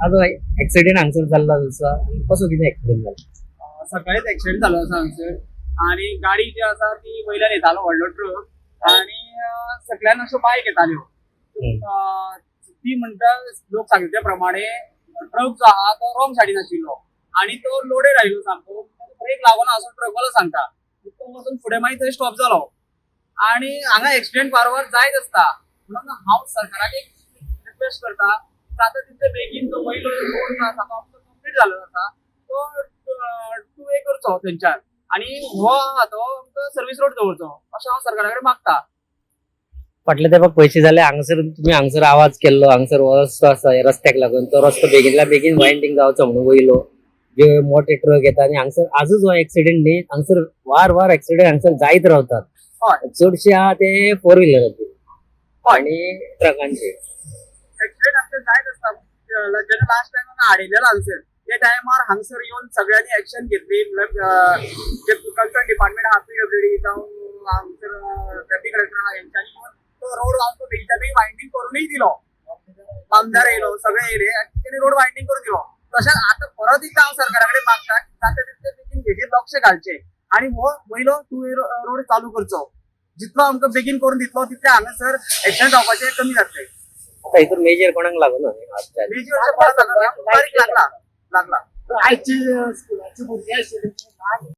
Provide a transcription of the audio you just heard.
आज ऍक्सिडेंट हांगसर जाल्लो आसा कसो कितें ऍक्सिडेंट जालो? सकाळीच ऍक्सिडेंट जालो आसा हांगसर आणि गाडी जी आसा ती वयल्यान येतालो व्हडलो ट्रक आणि सकल्यान अश्यो बायक येताल्यो. ती म्हणटा लोक सांगिल्ल्या प्रमाणे ट्रक जो आहा तो रॉंग सायडीन आशिल्लो आणि तो लोडेड आयिल्लो सामको. ब्रेक लागोना असो ट्रकवालो सांगता. तो वचून फुडें मागीर थंय स्टॉप जालो आणि हांगा ऍक्सिडेंट वारंवार जायत आसता. म्हणून हांव सरकाराक एक रिक्वेस्ट करता जाता तितले बेगीन तो वयलो रोड जो आसा तो आमचो कंप्लीट जाल्लो आसा तो टू वे करचो थंयच्यान आणि हो आहा तो आमकां सर्वीस रोड दवरचो अशें हांव सरकारा कडेन मागता. फाटल्या तेंपाक पयशे जाले हांगसर तुमी हांगसर आवाज केल्लो हांगसर हो रस्तो आसा ह्या रस्त्याक लागून तो रस्तो बेगिनल्या बेगीन वायंडींग जावचो म्हणून वयलो जे मोठे ट्रक येता आणि हांगसर आजूच हो ऍक्सिडेंट न्ही हांगसर वार वार ऍक्सिडेंट हांगसर जायत रावतात. हय चडशे आहा ते फोर व्हिलराचे हय आणि ट्रकांचे. ऍक्सिडेंट आमचे जायत आसता. जेन्ना लास्ट टायम हांगा हाडिल्लेलो हांगसर त्या टायमार हांगसर येवन सगळ्यांनी ऍक्शन घेतली. जे कन्सर्न डिपार्टमेंट आहा PWD जावं हांगसर ट्रॅफिक कलेक्टर आहा हेंच्यांनी येवन तो रोड आमकां बेगीच्या बेगीन वायंडींग करूनय दिलो. आमदार येयलो सगळे येयले आनी तेणी रोड वायंडींग करून दिलो. तशेंच आतां परत एकदां हांव सरकारा कडेन मागता की जाता तितले बेगीन हेजेर लक्ष घालचें आणि हो वयलो टू वे रोड चालू करचो. जितलो आमकां बेगीन करून दितलो तितले हांगासर ऍक्सिडेंट जावपाचे कमी जातले. आता हितून मेजर कोणाक लागून मेजर अशें कोणाक लागला बारीक लागला. आयची स्कुलाची भुरगीं आशिल्लीं